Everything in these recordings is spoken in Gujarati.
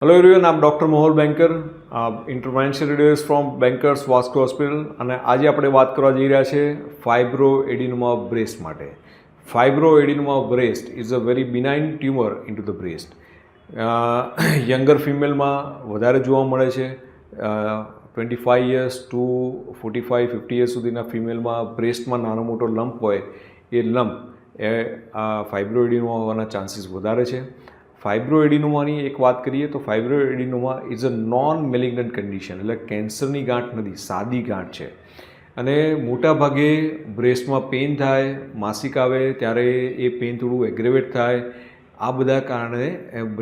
Hello everyone, I'm Dr. Mohol Banker, intervention radiologist from Bankers Vasco Hospital અને આજે આપણે વાત કરવા જઈ રહ્યા છે ફાઇબ્રોએડિનોમા બ્રેસ્ટ માટે. Fibroadenoma breast is a very benign tumour into the breast. Younger ફિમેલમાં વધારે જોવા મળે છે. 25 years to 45-50 years સુધીના ફિમેલમાં બ્રેસ્ટમાં નાનો મોટો લમ્પ હોય એ લમ્પ ફાઇબ્રોએડિનોમા હોવાના ચાન્સીસ વધારે છે. ફાઇબ્રોએડિનોમાની એક વાત કરીએ તો ફાઇબ્રોએડિનોમા ઇઝ અ નોન મેલિગ્નન્ટ કન્ડિશન, એટલે કેન્સરની ગાંઠ નથી, સાદી ગાંઠ છે. અને મોટાભાગે બ્રેસ્ટમાં પેઇન થાય, માસિક આવે ત્યારે એ પેઇન થોડું એગ્રેવેટ થાય. આ બધા કારણે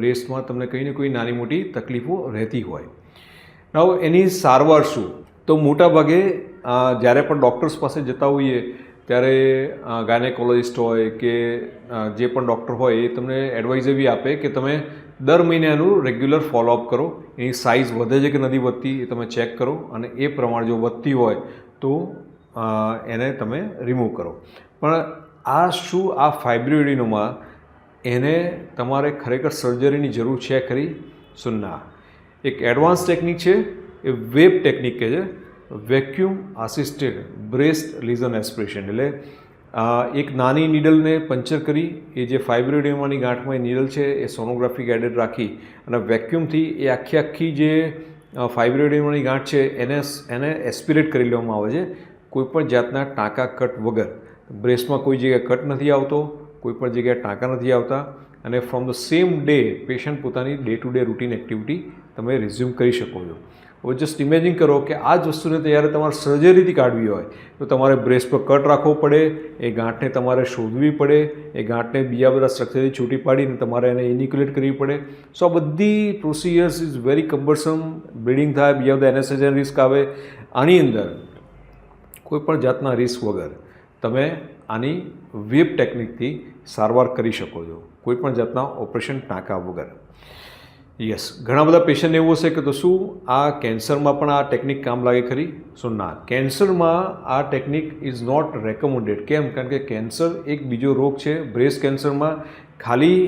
બ્રેસ્ટમાં તમને કંઈ ને કોઈ નાની મોટી તકલીફો રહેતી હોય. હવે એની સારવાર શું? તો મોટાભાગે જ્યારે પણ ડૉક્ટર્સ પાસે જતા હોઈએ ત્યારે ગાયનેકોલોજિસ્ટ હોય કે જે પણ ડૉક્ટર હોય એ તમને એડવાઇસ એવી આપે કે તમે દર મહિને એનું રેગ્યુલર ફોલોઅપ કરો. એની સાઇઝ વધે છે કે નથી વધતી એ તમે ચેક કરો અને એ પ્રમાણે જો વધતી હોય તો એને તમે રિમૂવ કરો. પણ આ ફાઇબ્રોએડિનોમા એને તમારે ખરેખર સર્જરીની જરૂર છે ખરી? શું ના. એક એડવાન્સ ટેકનિક છે, એ વેબ ટેકનિક કહે છે, vacuum assisted breast legion aspiration. એટલે એક નાની નીડલને પંચર કરી એ જે ફાઇબ્રોએડિનોમાની ગાંઠમાં નીડલ છે એ સોનોગ્રાફી ગાઇડેડ રાખી અને વેક્યુમથી એ આખી જે ફાઇબ્રોએડિનોમાની ગાંઠ છે એને એસ્પિરેટ કરી લેવામાં આવે છે, કોઈપણ જાતના ટાંકા કટ વગર. બ્રેસ્ટમાં કોઈ જગ્યાએ કટ નથી આવતો, કોઈપણ જગ્યાએ ટાંકા નથી આવતા અને from the same day patient પોતાની day to day routine activity તમે રિઝ્યુમ કરી શકો છો. હવે જસ્ટ ઇમેજિન કરો કે આ જ વસ્તુને જ્યારે તમારે સર્જરીથી કાઢવી હોય તો તમારે બ્રેસ્ટ પર કટ રાખવો પડે, એ ગાંઠને તમારે શોધવી પડે, એ ગાંઠને બીજા બધા સ્ટ્રક્ચરથી છૂટી પાડીને તમારે એને ઇનિક્યુલેટ કરવી પડે. સો આ બધી પ્રોસિજર્સ ઇઝ વેરી કમ્બરસમ, બ્લીડિંગ થાય, બીજા બધા એનેસ્થેસિયા રિસ્ક આવે. આની અંદર કોઈપણ જાતના રિસ્ક વગર તમે આની વેબ ટેકનિકથી સારવાર કરી શકો છો, કોઈપણ જાતના ઓપરેશન ટાંકા વગર. યસ, ઘણા બધા પેશન્ટ એવું હશે કે તો શું આ કેન્સરમાં પણ આ ટેકનિક કામ લાગે ખરી? શું ના. કેન્સરમાં આ ટેકનિક ઇઝ નોટ રેકમેન્ડેડ. કેમ? કારણ કે કેન્સર એક બીજો રોગ છે. બ્રેસ્ટ કેન્સરમાં ખાલી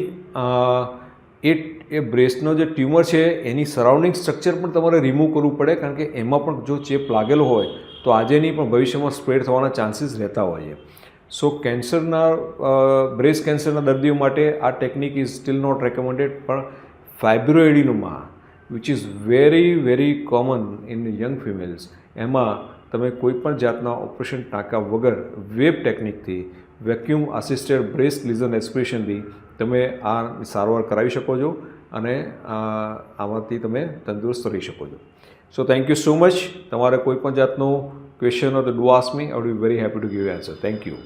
એ બ્રેસ્ટનો જે ટ્યુમર છે એની સરાઉન્ડિંગ સ્ટ્રક્ચર પણ તમારે રિમૂવ કરવું પડે, કારણ કે એમાં પણ જો ચેપ લાગેલો હોય તો આજે નહીં પણ ભવિષ્યમાં સ્પ્રેડ થવાના ચાન્સીસ રહેતા હોય છે. સો બ્રેસ્ટ કેન્સરના દર્દીઓ માટે આ technique is still not recommended. પણ fibroadenoma which is very common in young females, એમાં તમે કોઈપણ જાતના ઓપરેશન ટાંકા વગર વેબ ટેકનિકથી, વેક્યુમ આસિસ્ટેડ બ્રેસ્ટ લીઝન એસ્પિરેશનથી તમે આ સારવાર કરાવી શકો છો અને આમાંથી તમે તંદુરસ્ત રહી શકો છો. So thank you so much. તમારે કોઈપણ જાતનો ક્વેશ્ચન હોય તો do ask me. I would be very happy to give answer. Thank you.